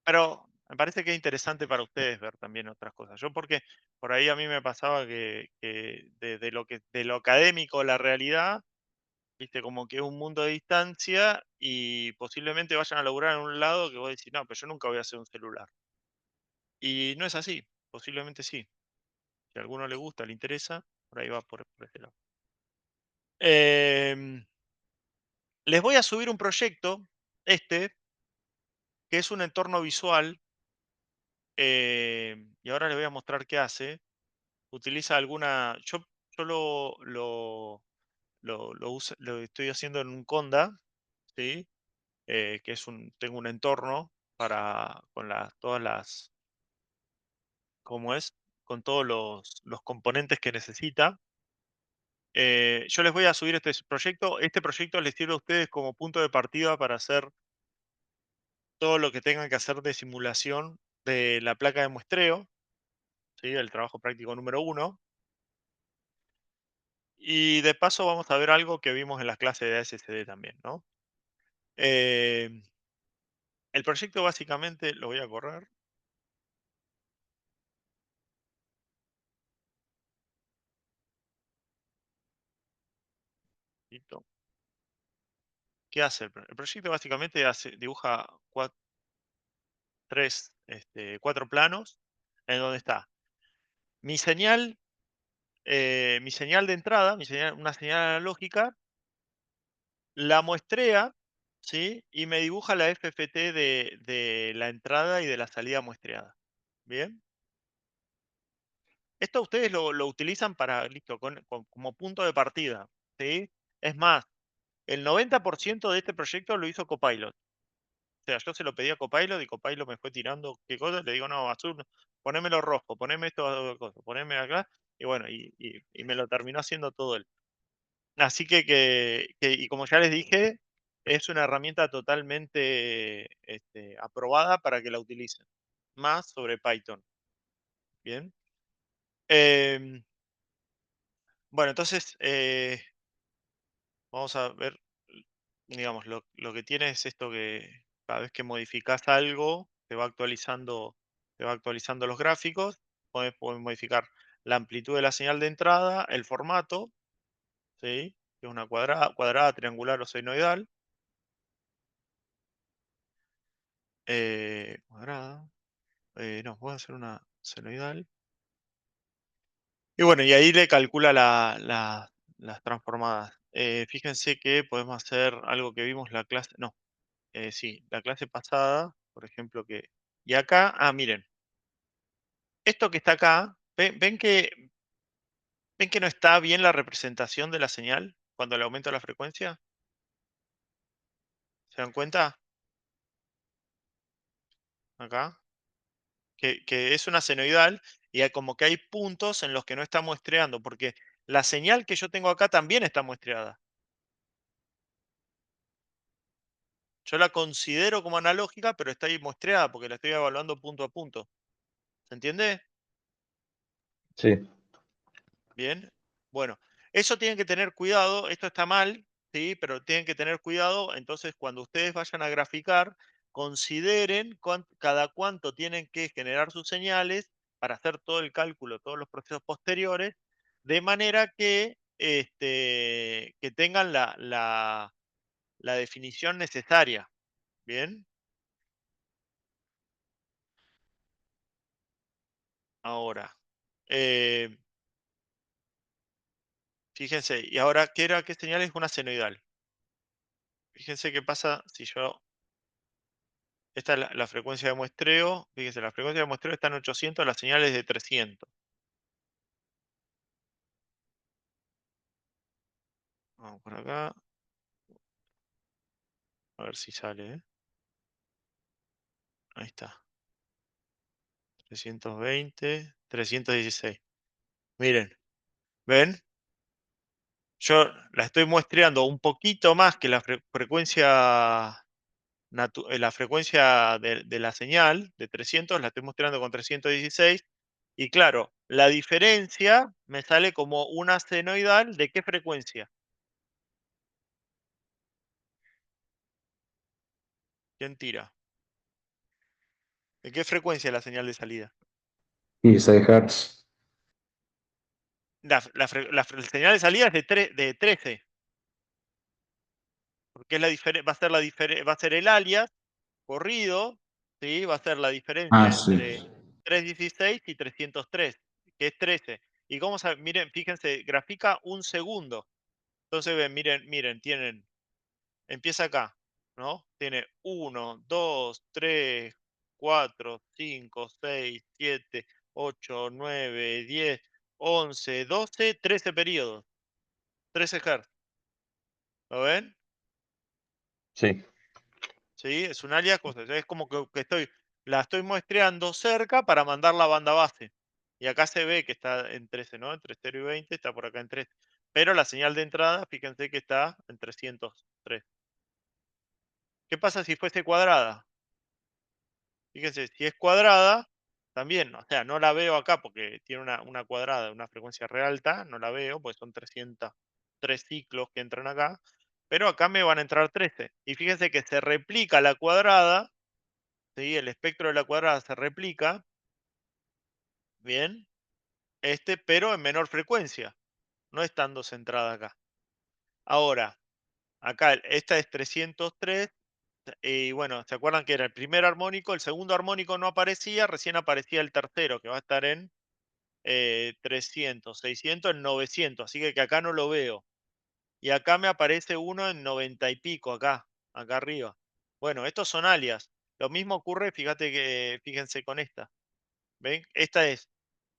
pero me parece que es interesante para ustedes ver también otras cosas. Yo porque por ahí a mí me pasaba que de lo académico a la realidad, viste, como que es un mundo de distancia y posiblemente vayan a laburar en un lado que vos decís, no, pero yo nunca voy a hacer un celular. Y no es así, posiblemente sí. Si a alguno le gusta, le interesa, por ahí va por ese lado. Em, Les voy a subir un proyecto, que es un entorno visual, y ahora les voy a mostrar qué hace. Utiliza alguna, yo lo estoy haciendo en un Conda, ¿sí? Que es tengo un entorno con todas las, ¿cómo es? Con todos los componentes que necesita. Yo les voy a subir este proyecto. Este proyecto les sirve a ustedes como punto de partida para hacer todo lo que tengan que hacer de simulación de la placa de muestreo, ¿sí? El trabajo práctico número uno. Y de paso vamos a ver algo que vimos en las clases de ASSD también, ¿no? Eh, el proyecto básicamente lo voy a correr. Listo. ¿Qué hace? El proyecto básicamente dibuja cuatro planos en donde está mi señal, mi señal de entrada, una señal analógica, la muestrea, ¿sí? Y me dibuja la FFT de la entrada y de la salida muestreada. ¿Bien? Esto ustedes lo utilizan para, listo, como punto de partida, ¿sí? Es más, el 90% de este proyecto lo hizo Copilot. O sea, yo se lo pedí a Copilot y Copilot me fue tirando qué cosas. Le digo, no, azul, no, ponémelo rojo, poneme esto, poneme acá. Y bueno, y me lo terminó haciendo todo él. Así y como ya les dije, es una herramienta totalmente aprobada para que la utilicen. Más sobre Python. Bien. Em, bueno, entonces vamos a ver, digamos, lo que tiene es esto que cada vez que modificas algo, te va actualizando los gráficos. Puedes modificar la amplitud de la señal de entrada, el formato, ¿sí? Que es una cuadrada, triangular o senoidal. Cuadrada. No, voy a hacer una senoidal. Y bueno, y ahí le calcula las transformadas. Fíjense que podemos hacer algo que vimos la clase. No, sí, la clase pasada, por ejemplo, y acá, miren, esto que está acá, ven que no está bien la representación de la señal cuando le aumento la frecuencia. ¿Se dan cuenta? Acá, que es una senoidal y hay como que hay puntos en los que no está muestreando, porque la señal que yo tengo acá también está muestreada. Yo la considero como analógica, pero está ahí muestreada porque la estoy evaluando punto a punto. ¿Se entiende? Sí, Bien. Bueno, eso tienen que tener cuidado. Esto está mal, sí, pero tienen que tener cuidado. Entonces, cuando ustedes vayan a graficar, consideren cada cuánto tienen que generar sus señales para hacer todo el cálculo, todos los procesos posteriores, de manera que tengan la definición necesaria. Bien. Ahora. eh, Fíjense, y ahora, ¿qué señal es una senoidal? Fíjense qué pasa si yo, esta es la frecuencia de muestreo, fíjense, la frecuencia de muestreo está en 800, la señal es de 300. Vamos por acá, a ver si sale, ¿eh? Ahí está, 320, 316. Miren, ¿ven? Yo la estoy muestreando un poquito más que la frecuencia de la señal de 300, la estoy mostrando con 316. Y claro, la diferencia me sale como una senoidal, ¿de qué frecuencia? ¿Quién tira? ¿De qué frecuencia es la señal de salida? 16 Hz. La señal de salida es de 13, porque es va a ser va a ser el alias corrido, ¿sí? Va a ser la Ah, diferencia sí. entre 316 y 303, que es 13. Y cómo miren, fíjense, grafica un segundo. Entonces, ven, miren, empieza acá, ¿no? Tiene 1, 2, 3, 4, 5, 6, 7, 8, 9, 10, 11, 12, 13 periodos, 13 Hz. ¿Lo ven? Sí, ¿Sí? Es un alias, es como que la estoy muestreando cerca para mandar la banda base. Y acá se ve que está en 13, ¿no? Entre 0 y 20 está por acá en 13. Pero la señal de entrada, fíjense que está en 303. ¿Qué pasa si fuese cuadrada? Fíjense, si es cuadrada, también, o sea, no la veo acá porque tiene una cuadrada, una frecuencia re alta, no la veo, pues son 303 ciclos que entran acá, pero acá me van a entrar 13. Y fíjense que se replica la cuadrada, ¿sí? El espectro de la cuadrada se replica, bien, pero en menor frecuencia, no estando centrada acá. Ahora, acá esta es 303. Y bueno, ¿se acuerdan que era el primer armónico? El segundo armónico no aparecía, recién aparecía el tercero, que va a estar en 300, 600, en 900, así que acá no lo veo. Y acá me aparece uno en 90 y pico, acá arriba. Bueno, estos son alias. Lo mismo ocurre, fíjense con esta. ¿Ven? Esta es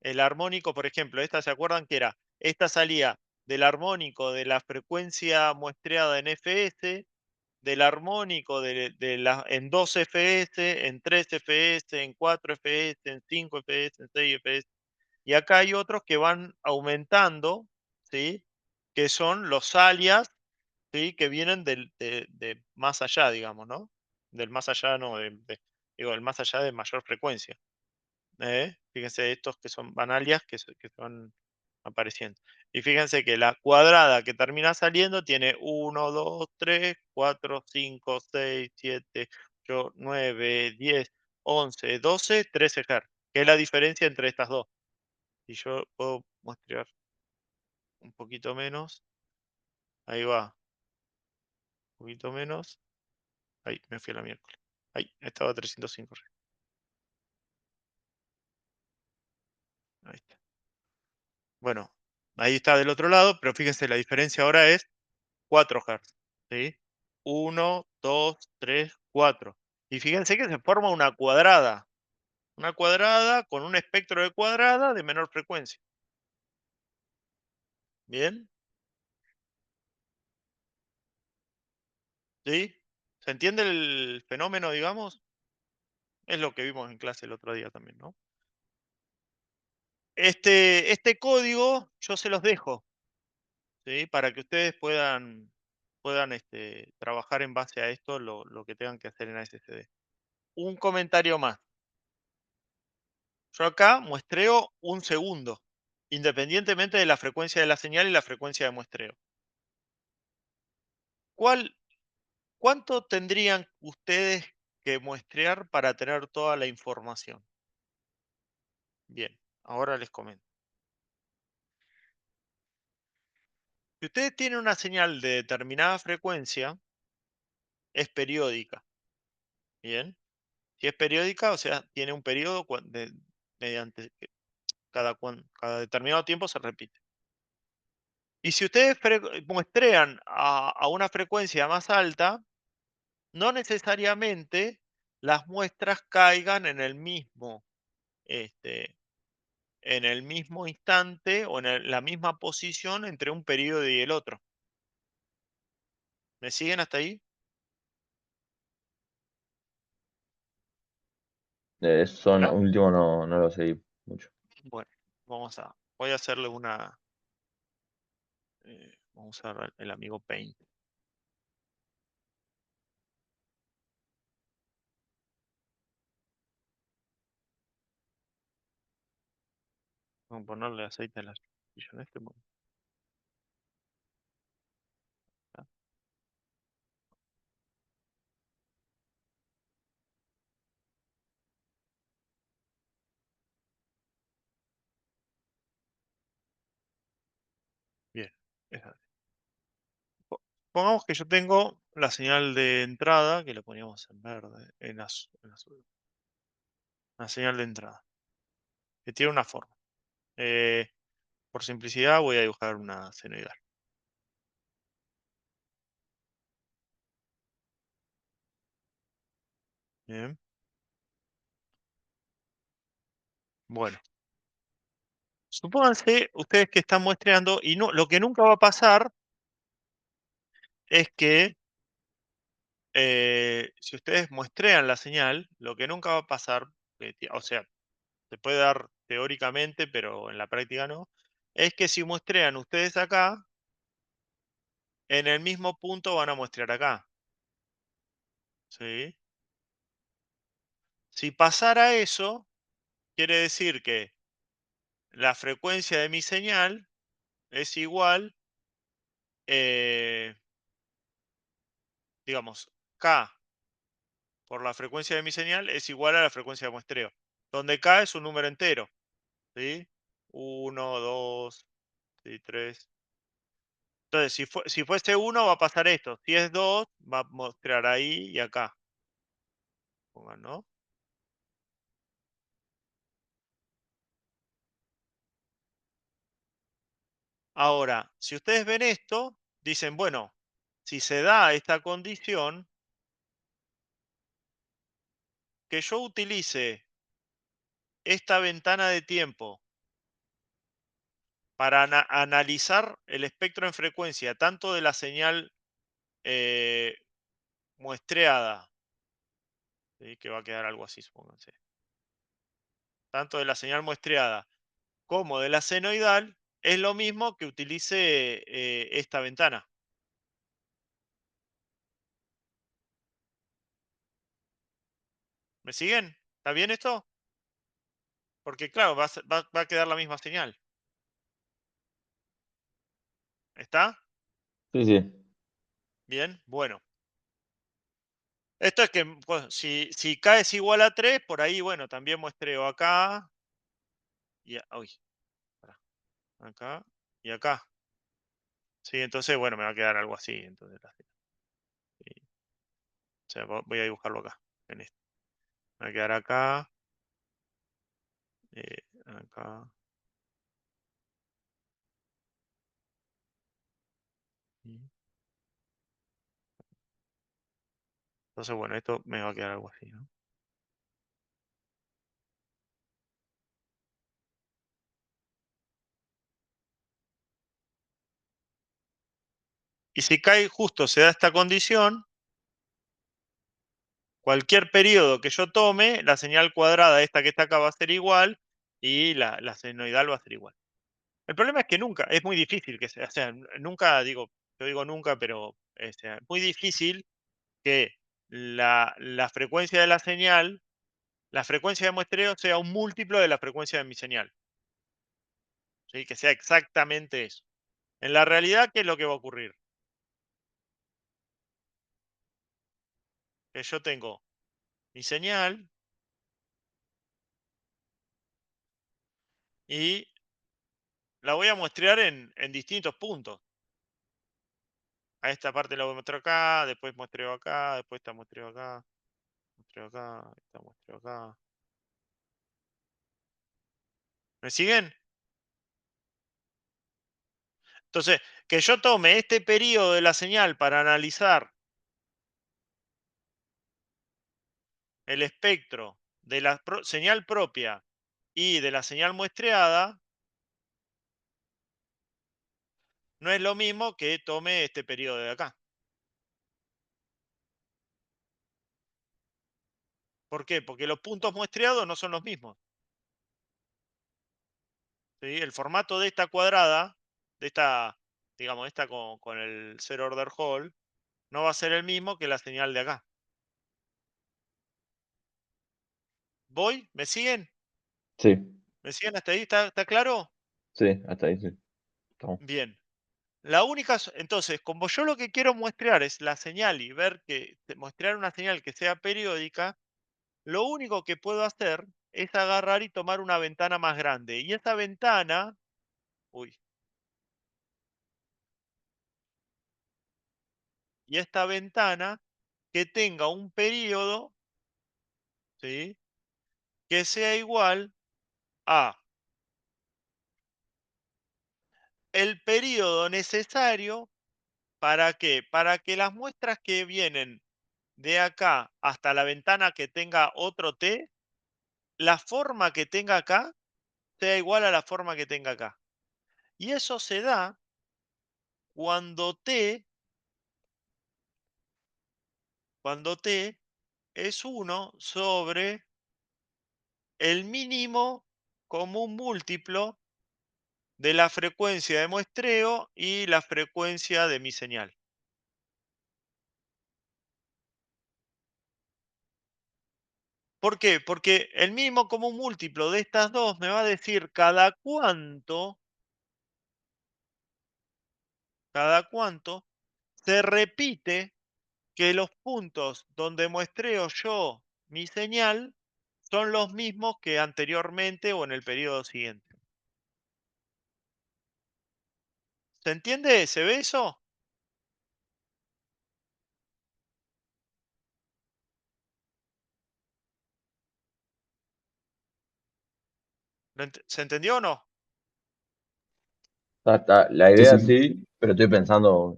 el armónico, por ejemplo, esta, ¿se acuerdan que era? Esta salía del armónico de la frecuencia muestreada en FS, del armónico en 2 FPS, en 3 FPS, en 4 FPS, en 5 FPS, en 6 FPS. Y acá hay otros que van aumentando, ¿sí? Que son los alias, ¿sí? Que vienen de más allá, digamos, ¿no? Del más allá, no, digo, del más allá de mayor frecuencia. Fíjense estos que son banalias que se van apareciendo. Y fíjense que la cuadrada que termina saliendo tiene 1, 2, 3, 4, 5, 6, 7, 8, 9, 10, 11, 12, 13 Hz, que es la diferencia entre estas dos. Y yo puedo mostrar un poquito menos. Ahí va, un poquito menos. Ahí, me fui a la miércoles. Ahí, estaba a 305. Ahí está. Bueno, ahí está del otro lado, pero fíjense, la diferencia ahora es 4 Hz, ¿sí? 1, 2, 3, 4. Y fíjense que se forma una cuadrada con un espectro de cuadrada de menor frecuencia. ¿Bien? ¿Sí? ¿Se entiende el fenómeno, digamos? Es lo que vimos en clase el otro día también, ¿no? Este código yo se los dejo, ¿sí? Para que ustedes puedan trabajar en base a esto lo que tengan que hacer en ASCD. Un comentario más. Yo acá muestreo un segundo, independientemente de la frecuencia de la señal y la frecuencia de muestreo. ¿Cuál, ¿Cuánto tendrían ustedes que muestrear para tener toda la información? Bien, ahora les comento. Si ustedes tienen una señal de determinada frecuencia, es periódica. Bien, si es periódica, o sea, tiene un periodo mediante que cada determinado tiempo se repite. Y si ustedes muestrean a una frecuencia más alta, no necesariamente las muestras caigan este, en el mismo instante o en la misma posición entre un periodo y el otro. ¿Me siguen hasta ahí? Son ¿Hola? último no lo seguí mucho. Bueno, voy a hacerle vamos a usar el amigo Paint. Vamos a ponerle aceite a la silla en este momento. es así. Pongamos que yo tengo la señal de entrada, que la poníamos en verde, en azul. La señal de entrada, que tiene una forma. Eh, por simplicidad voy a dibujar una senoidal. Bien. Bueno, supónganse ustedes que están muestreando y no, lo que nunca va a pasar es que si ustedes muestrean la señal, lo que nunca va a pasar, o sea, se puede dar teóricamente, pero en la práctica no, es que si muestrean ustedes acá, en el mismo punto van a muestrear acá. ¿Sí? Si pasara eso, quiere decir que la frecuencia de mi señal es igual, eh, digamos, K por la frecuencia de mi señal es igual a la frecuencia de muestreo, donde K es un número entero, ¿sí? 1, 2, 3. Entonces, si fuese 1 va a pasar esto, si es 2 va a mostrar ahí y acá, pongan, ¿no? Ahora, si ustedes ven esto, dicen, bueno, si se da esta condición, que yo utilice esta ventana de tiempo para analizar el espectro en frecuencia, tanto de la señal eh, muestreada, ¿sí? Que va a quedar algo así, supónganse, tanto de la señal muestreada como de la senoidal, es lo mismo que utilice esta ventana. ¿Me siguen? ¿Está bien esto? Porque claro, va a quedar la misma señal. ¿Está? Sí, sí. Bien, bueno. Esto es que pues, si K es igual a 3, por ahí, bueno, también muestreo acá y uy, pará, acá y acá. Sí, entonces, bueno, me va a quedar algo así. Entonces, sí, o sea, voy a dibujarlo acá, en este. Me va a quedar acá, acá. y- Entonces, bueno, esto me va a quedar algo así, ¿no? Y si cae justo, se da esta condición, cualquier periodo que yo tome, la señal cuadrada, esta que está acá, va a ser igual y la senoidal va a ser igual. El problema es que nunca, es muy difícil que sea, o sea, nunca digo, yo digo nunca, pero es muy difícil que la frecuencia de la señal, la frecuencia de muestreo sea un múltiplo de la frecuencia de mi señal, ¿sí? Que sea exactamente eso. En la realidad, ¿qué es lo que va a ocurrir? Que yo tengo mi señal y la voy a muestrear en distintos puntos. A esta parte la voy a mostrar acá, después muestreo acá, después esta muestreo acá, esta muestreo acá. ¿Me siguen? Entonces, que yo tome este periodo de la señal para analizar el espectro de la señal propia y de la señal muestreada, no es lo mismo que tome este periodo de acá. ¿Por qué? Porque los puntos muestreados no son los mismos. ¿Sí? El formato de esta cuadrada, de esta, digamos, esta con el zero order hall, no va a ser el mismo que la señal de acá. ¿Voy? ¿Me siguen? Sí, ¿Me siguen hasta ahí? ¿Está claro? sí, hasta ahí sí. Estamos. Bien. La única, entonces, como yo lo que quiero muestrear es la señal y ver que muestrear una señal que sea periódica, lo único que puedo hacer es agarrar y tomar una ventana más grande. Y esa ventana, uy, y esta ventana que tenga un periodo, ¿sí?, que sea igual a el periodo necesario. ¿Para qué? Para que las muestras que vienen de acá hasta la ventana que tenga otro t, la forma que tenga acá sea igual a la forma que tenga acá. Y eso se da cuando t es 1 sobre el mínimo común múltiplo de la frecuencia de muestreo y la frecuencia de mi señal. ¿Por qué? Porque el mínimo común múltiplo de estas dos me va a decir cada cuánto se repite que los puntos donde muestreo yo mi señal son los mismos que anteriormente o en el periodo siguiente. ¿Se entiende? ¿Se ve eso? ¿Se entendió o no? La Sí, idea sí. sí, pero estoy pensando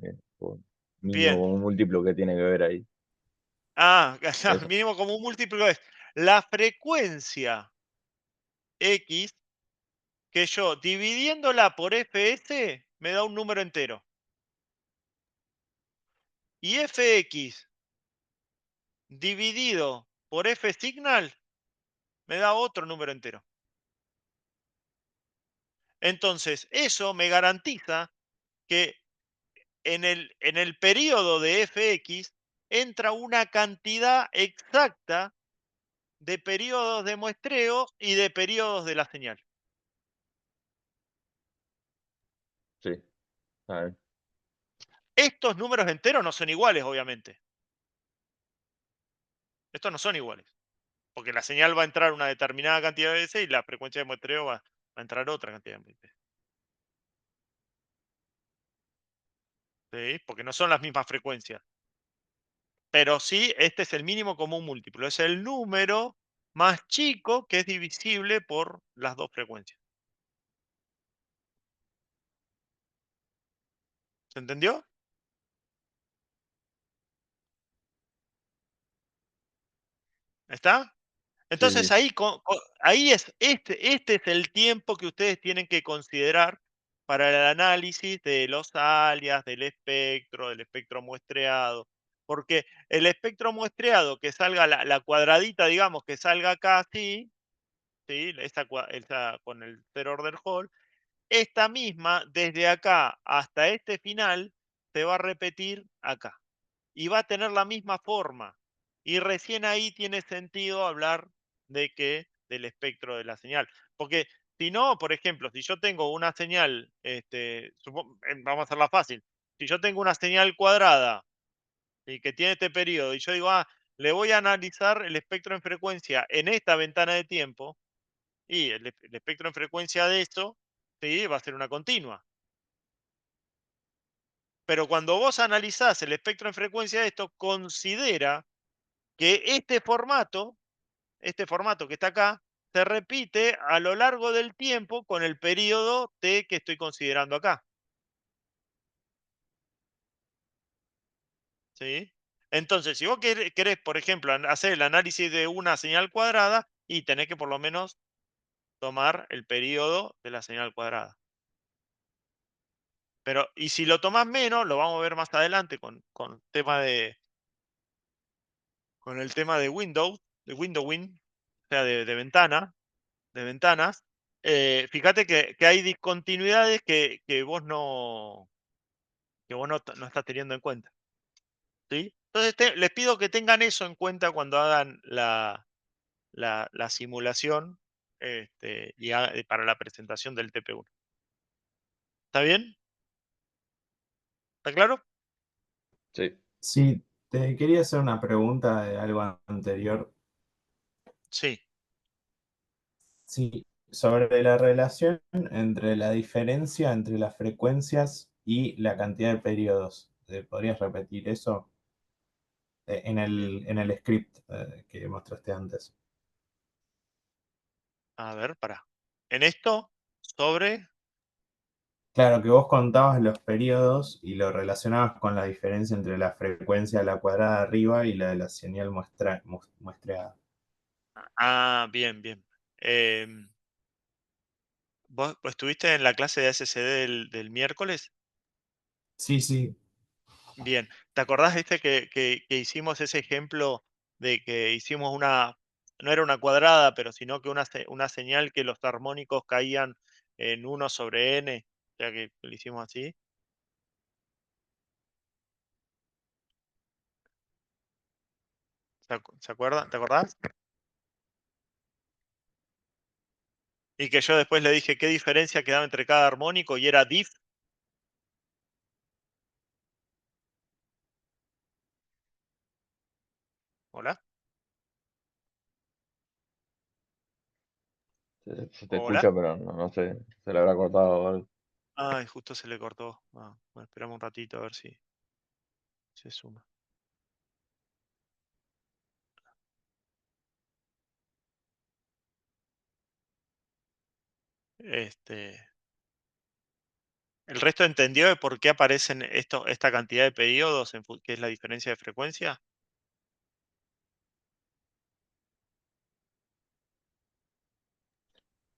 mínimo Bien. con un múltiplo que tiene que ver ahí. Ah, el Eso. mínimo común múltiplo es la frecuencia X que yo dividiéndola por fs me da un número entero. Y fx dividido por fsignal me da otro número entero. Entonces, eso me garantiza que en el periodo de fx entra una cantidad exacta de periodos de muestreo y de periodos de la señal. Sí, está bien. Estos números enteros no son iguales, obviamente. Estos no son iguales. Porque la señal va a entrar una determinada cantidad de veces y la frecuencia de muestreo va a entrar otra cantidad de veces. ¿Sí? Porque no son las mismas frecuencias. Pero sí, este es el mínimo común múltiplo. Es el número más chico que es divisible por las dos frecuencias. ¿Se entendió? ¿Está? Sí, Entonces sí, ahí es este es el tiempo que ustedes tienen que considerar para el análisis de los alias, del espectro muestreado. Porque el espectro muestreado que salga la cuadradita, digamos, que salga acá así, ¿sí? Esa con el zero order Hall, esta misma, desde acá hasta este final, se va a repetir acá. Y va a tener la misma forma. Y recién ahí tiene sentido hablar del espectro de la señal. Porque si no, por ejemplo, si yo tengo una señal, vamos a hacerla fácil. Si yo tengo una señal cuadrada y que tiene este periodo, y yo digo, le voy a analizar el espectro en frecuencia en esta ventana de tiempo, y el espectro en frecuencia de esto, sí, va a ser una continua. Pero cuando vos analizás el espectro en frecuencia de esto, considera que este formato que está acá, se repite a lo largo del tiempo con el periodo t que estoy considerando acá. ¿Sí? Entonces, si vos querés, por ejemplo, hacer el análisis de una señal cuadrada, y tenés que por lo menos tomar el periodo de la señal cuadrada. Pero, y si lo tomás menos, lo vamos a ver más adelante con el tema de Windows, de windowing, o sea, de ventanas. Fíjate que hay discontinuidades que vos no estás teniendo en cuenta. ¿Sí? Entonces les pido que tengan eso en cuenta cuando hagan la simulación, para la presentación del TP1. ¿Está bien? ¿Está claro? sí, Sí, te quería hacer una pregunta de algo anterior. Sí. Sí, sobre la relación entre la diferencia entre las frecuencias y la cantidad de periodos. ¿Podrías repetir eso? Bien. En el script que mostraste antes. A ver, para. En esto, sobre. Claro, que vos contabas los periodos y lo relacionabas con la diferencia entre la frecuencia de la cuadrada arriba y la de la señal muestreada. Ah, bien, bien. ¿Vos estuviste en la clase de SSD del miércoles? Sí, sí, Bien. ¿Te acordás, viste, que hicimos ese ejemplo de que hicimos una, no era una cuadrada, pero sino que una señal que los armónicos caían en 1/n, o sea que lo hicimos así? ¿Se acuerdan? ¿Te acordás? Y que yo después le dije qué diferencia quedaba entre cada armónico y era diff. ¿Hola? Se te ¿Hola? escucha, pero no sé, se le habrá cortado o algo. Ay, justo se le cortó. Ah, bueno, esperamos un ratito a ver si se suma. Este, ¿El resto entendió de por qué aparecen esta cantidad de periodos, que es la diferencia de frecuencia?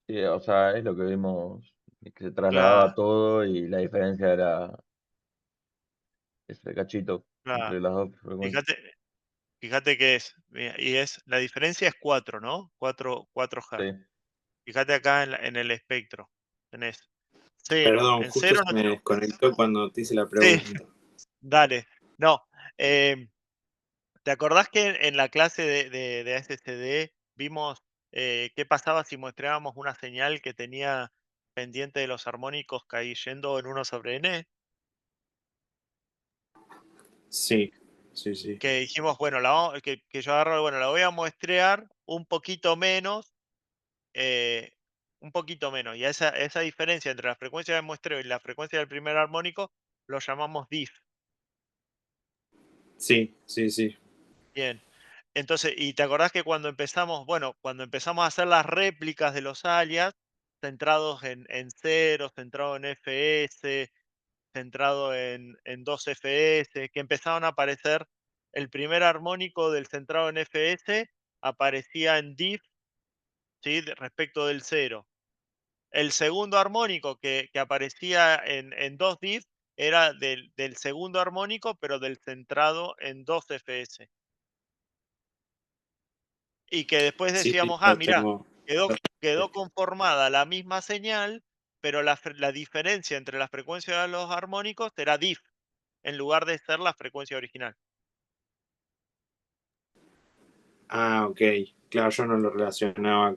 Sí, o sea, es lo que vimos, que se Claro, trasladaba todo y la diferencia era ese cachito claro. entre las dos frecuencias. Fíjate, fíjate que es, mira, la diferencia es 4, ¿no? 4 Hz. Sí, Fíjate acá en el espectro. Tenés 0. perdón, En justo 0 se no. me desconectó cuando te hice la Sí, pregunta. dale. No. em, ¿Te acordás que en la clase de SSD vimos qué pasaba si muestrábamos una señal que tenía pendiente de los armónicos cayendo en 1/n? Sí, sí, sí. Que dijimos, bueno, que yo agarro, bueno, la voy a muestrear eh, un poquito menos. Y esa diferencia entre la frecuencia de muestreo y la frecuencia del primer armónico lo llamamos diff. Sí, sí, sí. Bien. Entonces, ¿y te acordás que cuando empezamos, bueno, cuando empezamos a hacer las réplicas de los alias, centrados en ceros, centrado en FS, centrado en 2 FS, que empezaron a aparecer, el primer armónico del centrado en FS aparecía en diff, ¿sí? Respecto del cero. El segundo armónico que aparecía en 2 diff era del segundo armónico, pero del centrado en 2 FS. Y que después Sí, sí, decíamos, lo mirá, tengo. quedó conformada la misma señal, pero la diferencia entre la frecuencia de los armónicos era diff, en lugar de ser la frecuencia original. Ah, ok. Claro, yo no lo relacionaba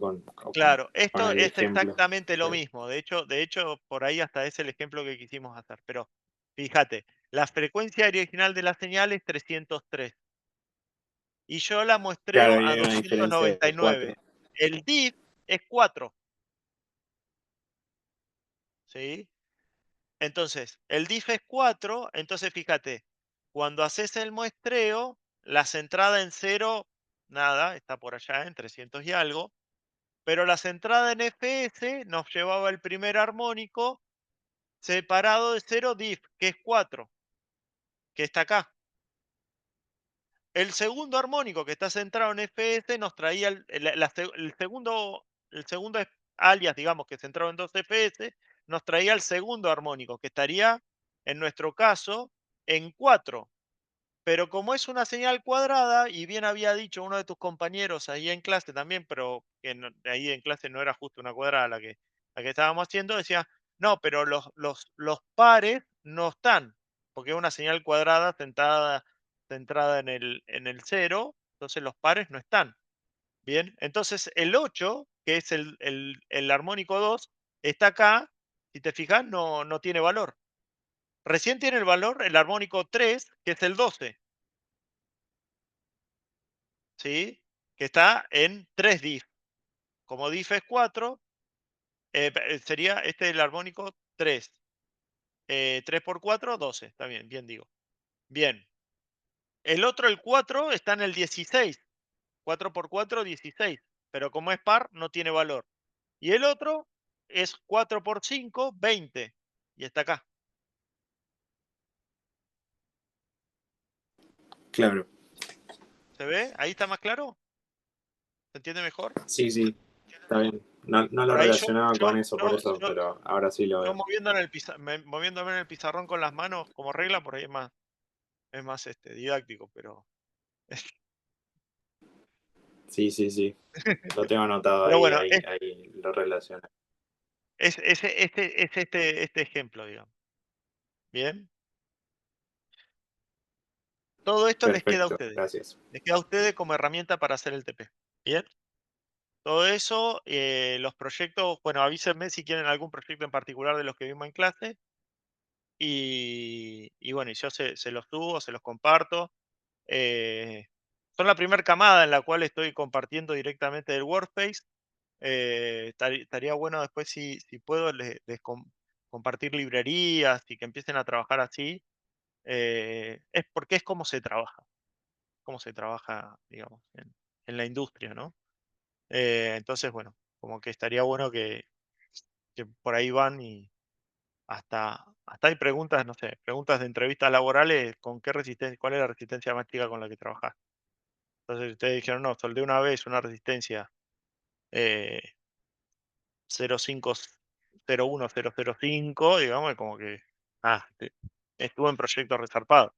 Claro, con esto el es ejemplo. exactamente lo Sí. mismo. De hecho, por ahí hasta es el ejemplo que quisimos hacer. Pero fíjate, la frecuencia original de la señal es 303 y yo la muestreo Claro, y a hay una diferencia de 4. 299. El diff es 4, ¿sí? Entonces, el diff es 4, entonces fíjate, cuando haces el muestreo, la centrada en cero, nada, está por allá en 300 y algo, pero la centrada en FS nos llevaba el primer armónico separado de cero diff, que es 4, que está acá. El segundo armónico que está centrado en FS nos traía el segundo alias, digamos, que centrado en 2 FS, nos traía el segundo armónico, que estaría, en nuestro caso, en 4. Pero como es una señal cuadrada, y bien había dicho uno de tus compañeros ahí en clase también, pero que ahí en clase no era justo una cuadrada la que estábamos haciendo, decía, no, pero los pares no están, porque es una señal cuadrada centrada en el cero, entonces los pares no están. Bien, entonces el 8, que es el armónico 2, está acá, si te fijas, no tiene valor. Recién tiene el valor el armónico 3, que es el 12. ¿Sí? Que está en 3 diff. Como diff es 4, sería este el armónico 3. 3 por 4, 12. Está bien, bien digo. Bien. El otro, el 4, está en el 16. 4 por 4, 16. Pero como es par, no tiene valor. Y el otro es 4 por 5, 20. Y está acá. Claro. ¿Se ve? ¿Ahí está más claro? ¿Se entiende mejor? Sí, sí, está bien. No lo Por ahí relacionaba con eso, por yo, eso, yo, pero ahora sí lo yo veo. moviéndome en el pizarrón con las manos como regla, por ahí es más didáctico, pero, Sí, sí, sí. Lo tengo anotado pero ahí, bueno, ahí lo relaciono. es este ejemplo, digamos. Bien. Todo esto les queda a Perfecto, ustedes. gracias. Les queda a ustedes como herramienta para hacer el TP. Bien. Todo eso, los proyectos, bueno, avísenme si quieren algún proyecto en particular de los que vimos en clase. Y bueno, y yo se los subo, se los comparto. Eh, Son la primera camada en la cual estoy compartiendo directamente del Workspace. Estaría bueno después, si puedo, compartir librerías y que empiecen a trabajar así. Es porque es cómo se trabaja, digamos, en la industria, ¿no? Entonces, bueno, como que estaría bueno que por ahí van y hasta hay preguntas, no sé, preguntas de entrevistas laborales, ¿con qué resistencia, cuál es la resistencia más chica con la que trabajás? Entonces ustedes dijeron, no, soldé una vez una resistencia eh, 0501005, digamos, y como que, estuvo en proyectos resarpados.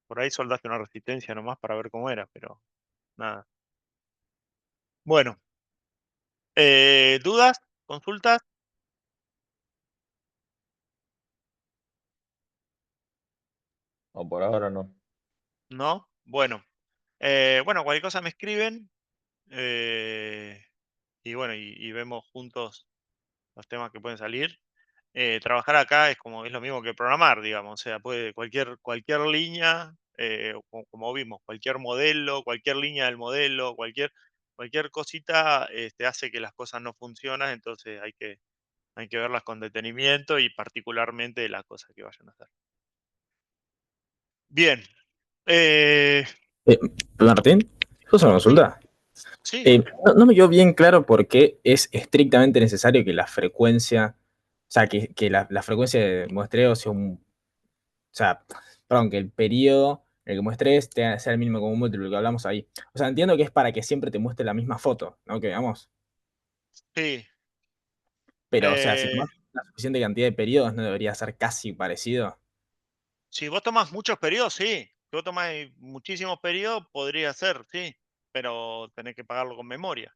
Por ahí soldaste una resistencia nomás para ver cómo era, pero nada. Bueno, ¿dudas? ¿Consultas? O por ahora no. ¿No? Bueno, bueno, cualquier cosa me escriben eh, y bueno, y vemos juntos los temas que pueden salir. Trabajar acá es lo mismo que programar, digamos, o sea, puede cualquier línea, como vimos, cualquier modelo, cualquier línea del modelo, cualquier cosita hace que las cosas no funcionan, entonces hay que verlas con detenimiento y particularmente las cosas que vayan a hacer. Bien. eh, Eh, Martín, justo una sí, consulta. sí, No me quedó bien claro por qué es estrictamente necesario que la frecuencia, o sea, que la frecuencia de muestreo sea o sea, perdón, que el periodo en el que muestres sea el mínimo común múltiplo que hablamos ahí. O sea, entiendo que es para que siempre te muestre la misma foto, ¿no? Que veamos. sí. Pero, o sea, si eh, tomas la suficiente cantidad de periodos, ¿no debería ser casi parecido? si vos tomas muchos periodos, sí. Si vos tomás muchísimos periodos, podría ser, sí. Pero tenés que pagarlo con memoria.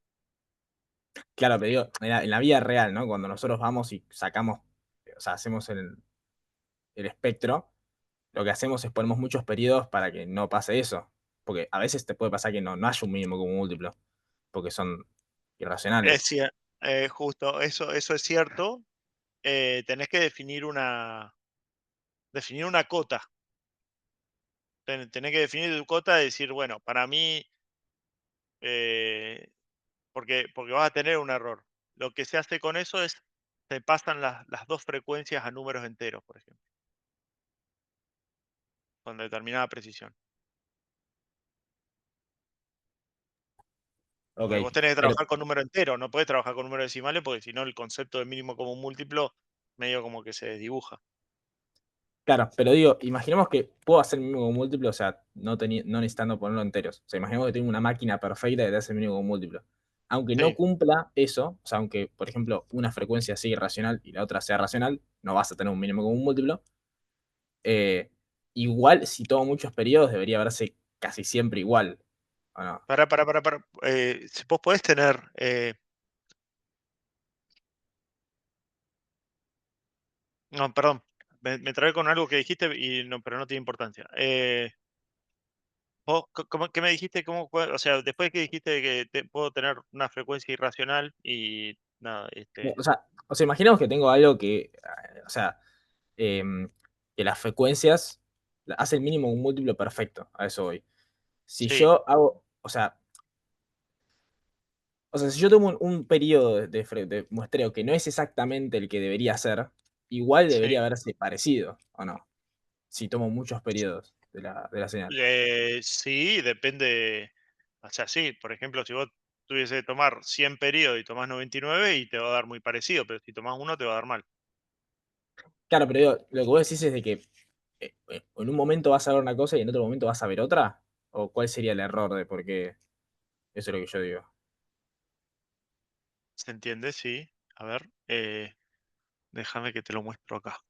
Claro, pero digo, en la vida real, ¿no? Cuando nosotros vamos y sacamos, o sea, hacemos el espectro, lo que hacemos es ponemos muchos periodos para que no pase eso. Porque a veces te puede pasar que no haya un mínimo común múltiplo, porque son Es irracionales. cierto, justo, eso es cierto. Tenés que definir una cota. Tenés que definir tu cota y decir, bueno, para mí, eh, porque vas a tener un error. Lo que se hace con eso es, se pasan las dos frecuencias a números enteros, por ejemplo, con determinada precisión. Ok, Porque vos tenés que pero trabajar con número entero, no podés trabajar con números decimales porque si no el concepto de mínimo común múltiplo medio como que se desdibuja. claro, pero digo, imaginemos que puedo hacer el mínimo común múltiplo, o sea, no necesitando ponerlo enteros. O sea, imaginemos que tengo una máquina perfecta que te hace el mínimo común múltiplo. Aunque no Sí, cumpla eso, o sea, aunque, por ejemplo, una frecuencia sea irracional y la otra sea racional, no vas a tener un mínimo común múltiplo. Eh, Igual, si tomo muchos periodos, debería verse casi siempre igual, ¿o no? para. Si vos podés tener, no, perdón, me trabé con algo que dijiste y no, pero no tiene importancia. ¿Qué me dijiste? O sea, después que dijiste que puedo tener una frecuencia irracional y nada, O sea, imaginemos que tengo algo que, o sea, em, que las frecuencias hace el mínimo un múltiplo perfecto, a eso voy. Si sí, yo hago, si yo tomo un periodo de muestreo que no es exactamente el que debería ser, igual sí. debería verse parecido, ¿o no? Si tomo muchos periodos. de la señal. Sí, depende. O sea, sí, por ejemplo, si vos tuviese que tomar 100 periodos y tomás 99 y te va a dar muy parecido, pero si tomás uno te va a dar mal. Claro, pero digo, lo que vos decís es de que en un momento vas a ver una cosa y en otro momento vas a ver otra. ¿O cuál sería el error de por qué? Eso es lo que yo digo. ¿Se entiende? Sí. A ver, déjame que te lo muestro acá.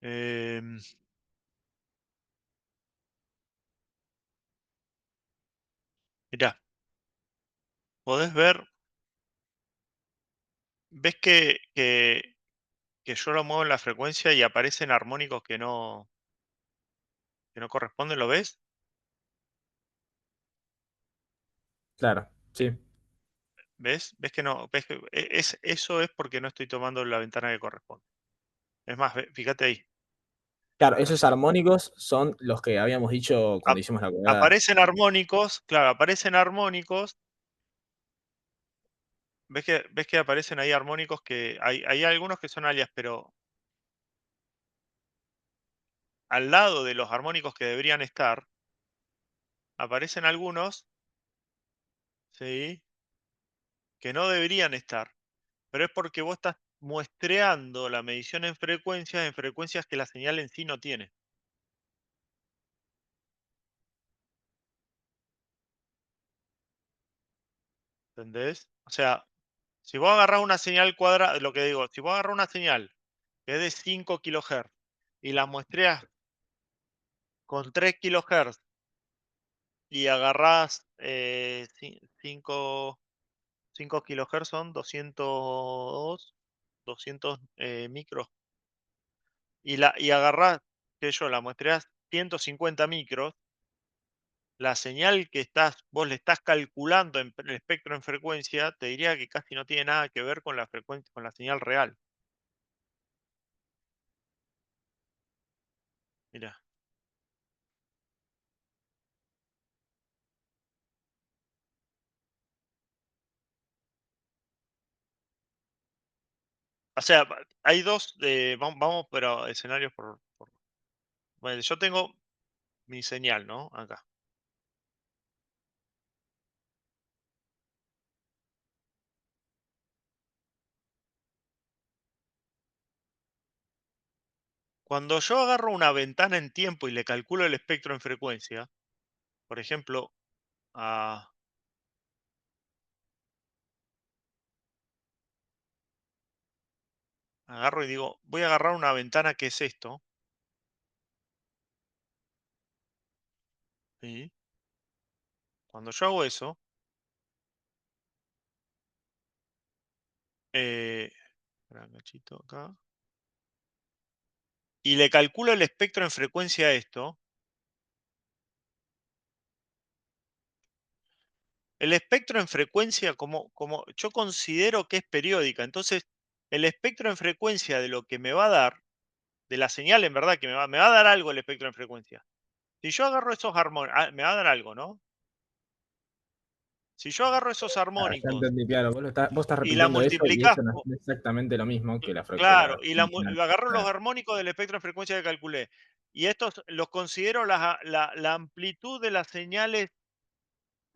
Em, Mirá, podés ver, ves que yo lo muevo en la frecuencia y aparecen armónicos que no corresponden, ¿lo ves? Claro, sí. ¿Ves? ¿Ves que no? ¿Ves que eso es porque no estoy tomando la ventana que corresponde? Es más, fíjate ahí. Claro, A ver esos si lo armónicos son los que habíamos dicho cuando ap- hicimos la cuadrada. aparecen armónicos, claro, aparecen armónicos. ¿Ves que aparecen ahí armónicos que hay algunos que son alias, pero al lado de los armónicos que deberían estar, aparecen algunos, ¿sí? Que no deberían estar. Pero es porque vos estás muestreando la medición en frecuencias que la señal en sí no tiene. ¿Entendés? O sea, si vos agarrás una señal cuadrada, lo que digo, si vos agarrás una señal que es de 5 kilohertz y la muestreas con 3 kilohertz y agarrás 5 kilohertz son 200 micros y agarrás, que yo, la muestreas 150 micros, la señal que vos le estás calculando en el espectro en frecuencia, te diría que casi no tiene nada que ver con la frecuencia, con la señal real. Mira. O sea, hay dos, vamos, pero escenarios bueno, yo tengo mi señal, ¿no? Acá. Cuando yo agarro una ventana en tiempo y le calculo el espectro en frecuencia, por ejemplo, a agarro y digo, voy a agarrar una ventana que es esto, ¿sí? Cuando yo hago eso, espera un cachito acá, y le calculo el espectro en frecuencia a esto, el espectro en frecuencia, como yo considero que es periódica, entonces el espectro en frecuencia de lo que me va a dar, de la señal en verdad que me va a dar algo el espectro en frecuencia. Si yo agarro esos armónicos, me va a dar algo, ¿no? Si yo agarro esos Ah, ya armónicos entendí, claro. Vos estás y la repitiendo eso y multiplicás, eso no es exactamente lo mismo que claro, la y agarro los claro, armónicos del espectro de frecuencia que calculé, y estos los considero la amplitud de las señales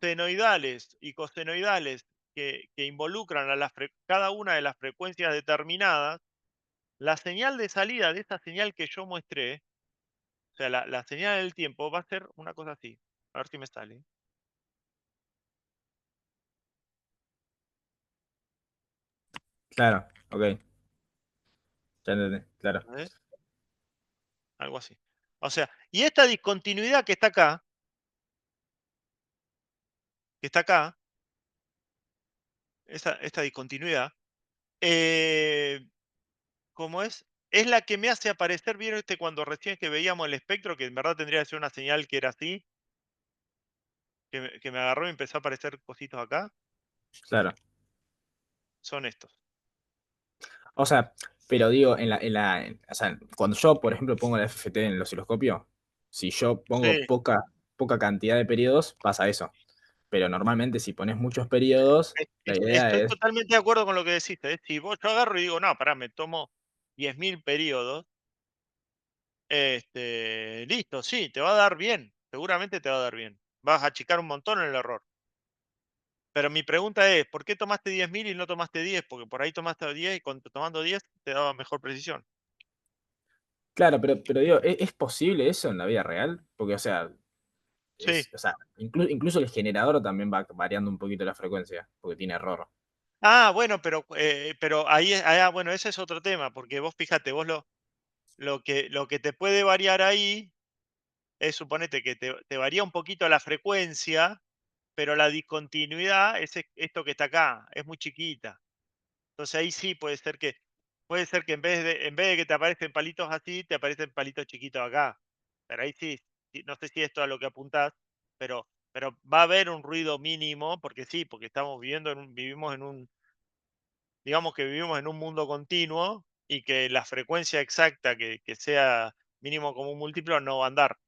senoidales y cosenoidales que involucran a cada una de las frecuencias determinadas, la señal de salida de esa señal que yo muestré, o sea, la señal del tiempo va a ser una cosa así. A ver si me sale. claro, ok, ya entendí, claro. ¿Ves? Algo así. O sea, y esta discontinuidad que está acá, esta discontinuidad, eh, ¿cómo es? Es la que me hace aparecer, ¿vieron cuando recién que veíamos el espectro, que en verdad tendría que ser una señal que era así, que me agarró y empezó a aparecer cositos acá? Claro. Son estos. O sea, pero digo, o sea, cuando yo, por ejemplo, pongo la FFT en el osciloscopio, si yo pongo Sí. poca cantidad de periodos, pasa eso. Pero normalmente si pones muchos periodos, la idea Estoy es, totalmente de acuerdo con lo que decís. Si yo agarro y digo, no, pará, me tomo 10.000 periodos, listo, sí, te va a dar bien. Seguramente te va a dar bien. Vas a achicar un montón el error. Pero mi pregunta es, ¿por qué tomaste 10.000 y no tomaste 10? Porque por ahí tomaste 10 y tomando 10 te daba mejor precisión. claro, pero digo, ¿es posible eso en la vida real? Porque, o sea, Sí. o sea, incluso el generador también va variando un poquito la frecuencia, porque tiene error. Ah, bueno, pero ahí, bueno, ese es otro tema, porque vos fíjate, vos lo que te puede variar ahí es, suponete que te varía un poquito la frecuencia, pero la discontinuidad es esto que está acá, es muy chiquita. Entonces ahí sí puede ser que en vez de que te aparecen palitos así, te aparecen palitos chiquitos acá. Pero ahí sí, no sé si esto es a lo que apuntás, pero va a haber un ruido mínimo, porque sí, porque digamos que vivimos en un mundo continuo y que la frecuencia exacta que sea mínimo como un múltiplo no va a andar.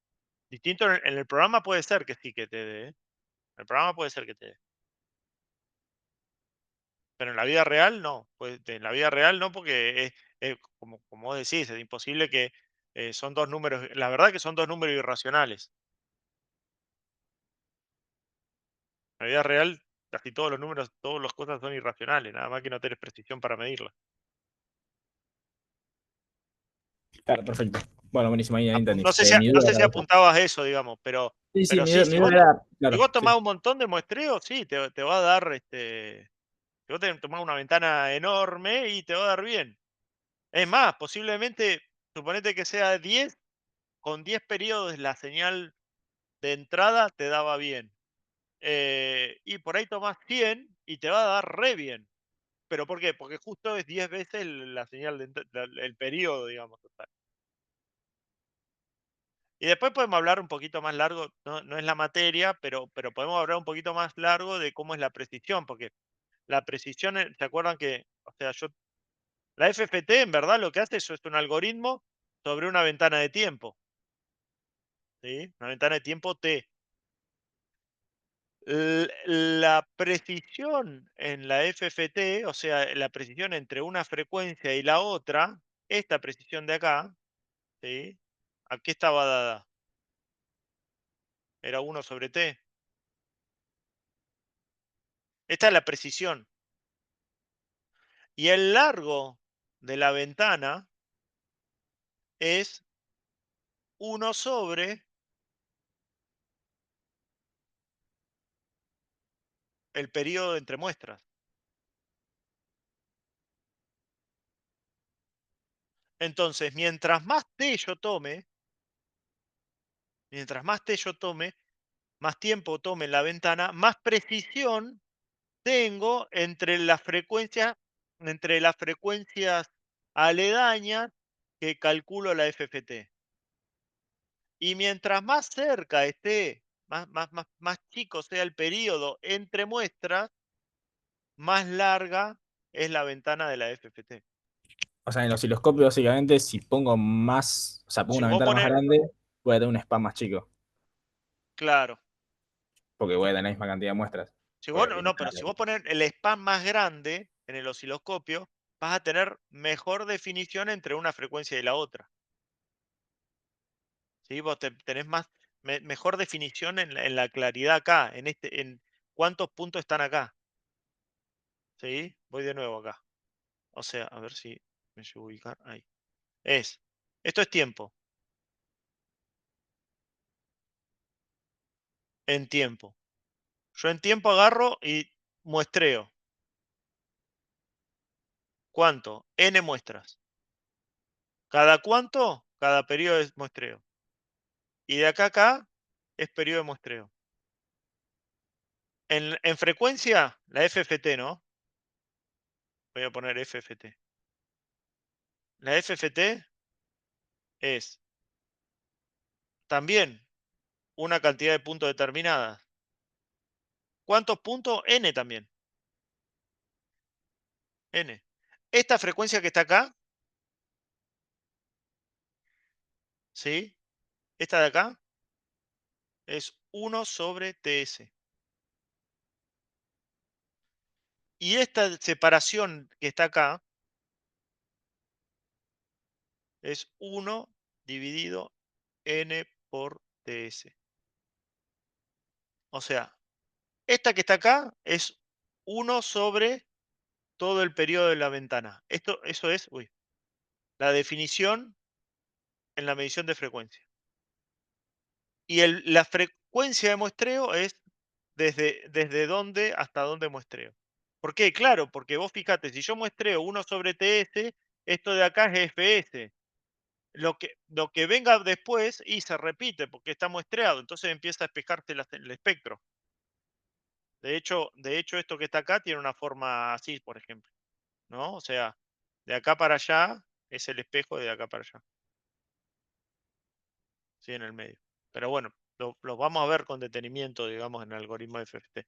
Distinto en el programa puede ser que sí que te dé, ¿eh? El programa puede ser que te dé. Pero en la vida real no. Pues en la vida real no, porque como vos decís, es imposible que son dos números. La verdad que son dos números irracionales. En la vida real, casi todos los números, todas las cosas son irracionales, nada más que no tenés precisión para medirlas. Claro, perfecto. Bueno, buenísimo, ahí entendí. No sé si, Mi no duda sé si era esa. apuntabas a eso, digamos, pero, Sí, sí, pero sí, mi duda era, si claro, vos tomás sí. un montón de muestreos, sí, te va a dar, si vos tomás una ventana enorme y te va a dar bien. Es más, posiblemente, suponete que sea 10, con 10 periodos la señal de entrada te daba bien. Y por ahí tomás 100 y te va a dar re bien. ¿Pero por qué? Porque justo es 10 veces la señal el periodo, digamos, total. Y después podemos hablar un poquito más largo, no es la materia, pero podemos hablar un poquito más largo de cómo es la precisión, porque la precisión, ¿se acuerdan que, o sea, la FFT en verdad lo que hace eso es un algoritmo sobre una ventana de tiempo, ¿sí? Una ventana de tiempo T. La precisión en la FFT, o sea, la precisión entre una frecuencia y la otra, esta precisión de acá, ¿sí? ¿A qué estaba dada? Era 1/T. Esta es la precisión. Y el largo de la ventana es 1/, el periodo entre muestras. Entonces, mientras más T yo tome, más tiempo tome en la ventana, más precisión tengo entre las frecuencias aledañas que calculo la FFT. Y mientras más cerca esté, más chico sea el periodo entre muestras, más larga es la ventana de la FFT. O sea, en el osciloscopio, básicamente, si pongo más, o sea, pongo Si una vos ventana más pones, grande, voy a tener un spam más chico, claro, porque voy a tener la misma cantidad de muestras. si vos Porque no, pero si vos pones el spam más grande en el osciloscopio, vas a tener mejor definición entre una frecuencia y la otra. ¿Sí? Vos tenés mejor definición en la claridad acá, en cuántos puntos están acá. ¿Sí? Voy de nuevo acá. O sea, a ver si me llevo a ubicar. Ahí. Esto es tiempo. En tiempo. Yo en tiempo agarro y muestreo. ¿Cuánto? N muestras. ¿Cada cuánto? Cada periodo es muestreo. Y de acá a acá es periodo de muestreo. En frecuencia, la FFT, ¿no? Voy a poner FFT. La FFT es también una cantidad de puntos determinada. ¿Cuántos puntos? N también. N. Esta frecuencia que está acá, ¿sí? Esta de acá es 1 sobre TS. Y esta separación que está acá es 1 dividido N por TS. O sea, esta que está acá es 1 sobre todo el periodo de la ventana. Eso es la definición en la medición de frecuencia. Y la frecuencia de muestreo es desde dónde hasta dónde muestreo. ¿Por qué? Claro, porque vos fíjate, si yo muestreo 1 sobre TS, esto de acá es FS. Lo que venga después y se repite porque está muestreado, entonces empieza a espejarse el espectro. De hecho, esto que está acá tiene una forma así, por ejemplo, ¿no? O sea, de acá para allá es el espejo de acá para allá. Sí, en el medio. Pero bueno, lo vamos a ver con detenimiento, digamos, en el algoritmo de FFT.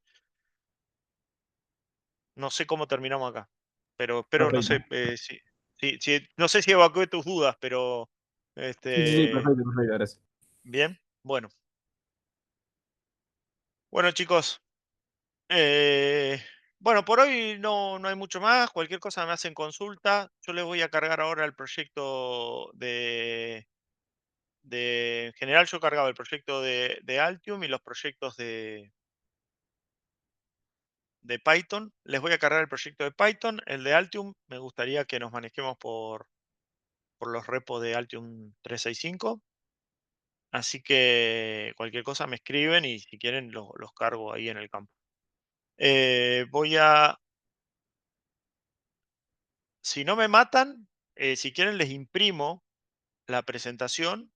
No sé cómo terminamos acá, pero espero, no sé, Perfecto. no sé si evacué tus dudas, pero Sí, perfecto, gracias. bien, bueno chicos, bueno, por hoy no hay mucho más, cualquier cosa me hacen consulta, yo les voy a cargar ahora el proyecto en general yo cargaba el proyecto de Altium y los proyectos de Python. Les voy a cargar el proyecto de Python. El de Altium me gustaría que nos manejemos por los repos de Altium 365. Así que cualquier cosa me escriben y si quieren los cargo ahí en el campo. Si no me matan, si quieren les imprimo la presentación.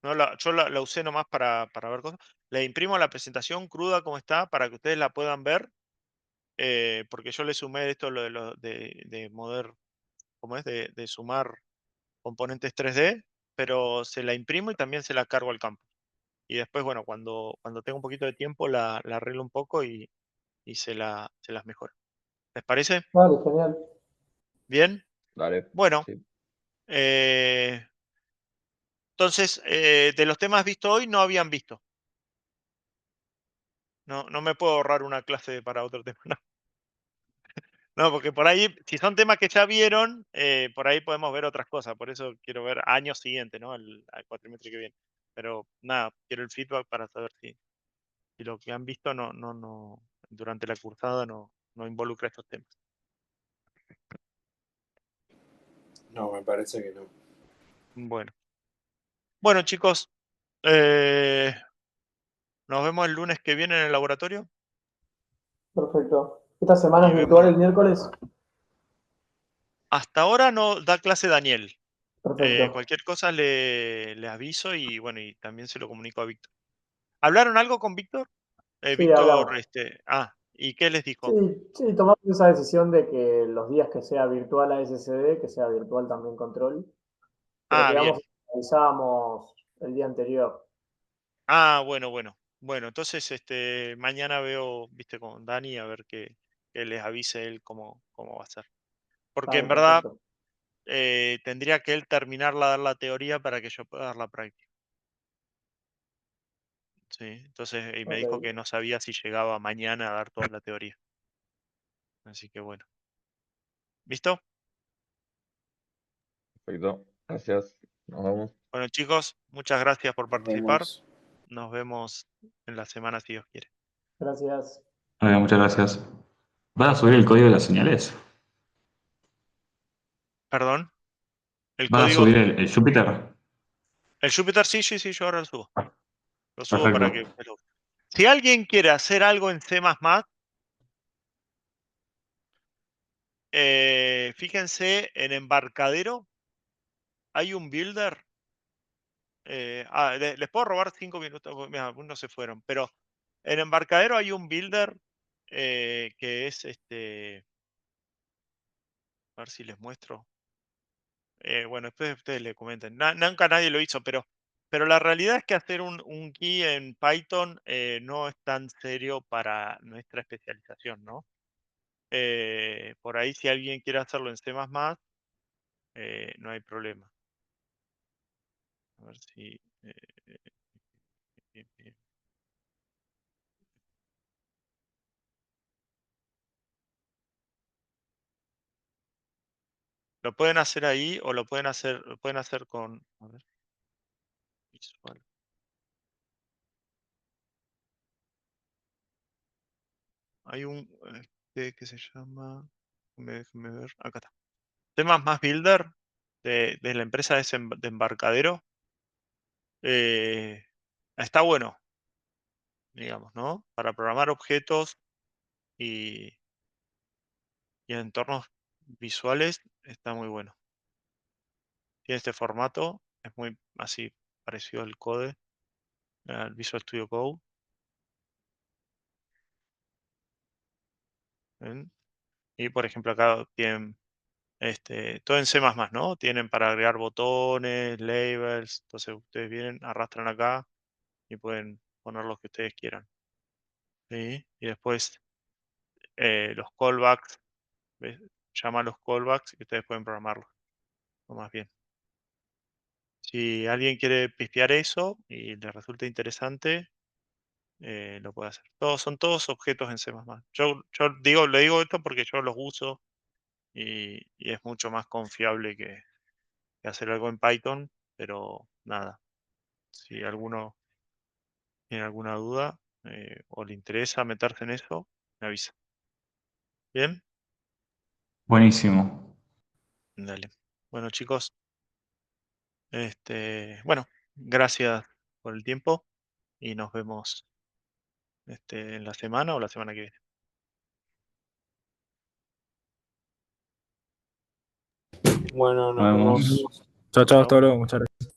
Yo la usé nomás para ver cosas. Le imprimo la presentación cruda como está para que ustedes la puedan ver. Porque yo le sumé esto de mover, ¿cómo es? De sumar componentes 3D, pero se la imprimo y también se la cargo al campo. Y después, bueno, cuando tenga un poquito de tiempo la arreglo un poco y se las mejoro. ¿Les parece? Vale, genial. ¿Bien? Dale. Bueno, Sí. entonces, de los temas vistos hoy no habían visto. No me puedo ahorrar una clase para otro tema. No. No, porque por ahí, si son temas que ya vieron, por ahí podemos ver otras cosas. Por eso quiero ver año siguiente, ¿no? Al cuatrimestre que viene. Pero nada, quiero el feedback para saber si lo que han visto durante la cursada no involucra estos temas. No, me parece que no. Bueno. Bueno, chicos, nos vemos el lunes que viene en el laboratorio. Perfecto. ¿Esta semana Y es virtual vemos. el miércoles? Hasta ahora no da clase Daniel. Perfecto. Cualquier cosa le aviso y bueno, y también se lo comunico a Víctor. ¿Hablaron algo con Víctor? Sí, Víctor, hablamos. ¿y qué les Sí, dijo? sí, tomamos esa decisión de que los días que sea virtual ASCD, que sea virtual también control, pero quedamos Bien. en que avisábamos el día anterior. Bueno. Bueno, entonces mañana veo, viste, con Dani a ver que les avise él cómo va a ser. Porque Dale, en verdad perfecto. tendría que él terminar de dar la teoría para que yo pueda dar la práctica. Sí, entonces, y me dijo Ok. que no sabía si llegaba mañana a dar toda la teoría. Así que bueno. ¿Listo? Perfecto. Gracias. Nos vemos. Bueno, chicos, muchas gracias por Nos participar. vemos. Nos vemos en la semana si Dios quiere. Gracias. Muchas gracias. ¿Van a subir el código de las señales? Perdón. El ¿Van a código. subir el Júpiter? El Jupyter, sí, yo ahora lo subo. Lo subo para Perfecto. que ustedes lo. Si alguien quiere hacer algo en C++, fíjense en Embarcadero. Hay un builder. Les puedo robar 5 minutos. Mira, algunos se fueron. Pero en Embarcadero hay un builder que es A ver si les muestro. Bueno, después ustedes le comenten. Nunca nadie lo hizo, pero la realidad es que hacer un key en Python no es tan serio para nuestra especialización, ¿no? Por ahí si alguien quiere hacerlo en C++, no hay problema. A ver si... bien. Lo pueden hacer ahí o lo pueden hacer con... A ver, visual. Hay un que se llama... Déjenme ver. Acá está. C++ Builder de la empresa de Embarcadero. Está bueno, digamos, ¿no? Para programar objetos y entornos visuales está muy bueno. Tiene este formato, es muy así parecido al Code, al Visual Studio Code. ¿Ven? Y por ejemplo acá tienen todo en C++, ¿no? Tienen para agregar botones, labels, entonces ustedes vienen, arrastran acá y pueden poner lo que ustedes quieran. ¿Sí? Y después los callbacks, ¿ves? Llama los callbacks y ustedes pueden programarlos, o más bien. Si alguien quiere pispear eso y le resulta interesante, lo puede hacer. Son todos objetos en C++. Le digo esto porque yo los uso y es mucho más confiable que hacer algo en Python, pero nada. Si alguno tiene alguna duda o le interesa meterse en eso, me avisa. ¿Bien? Buenísimo. Dale. Bueno, chicos, bueno, gracias por el tiempo y nos vemos en la semana o la semana que viene. Bueno, Nos vemos. Chao, chao, Chao. hasta luego. Muchas gracias.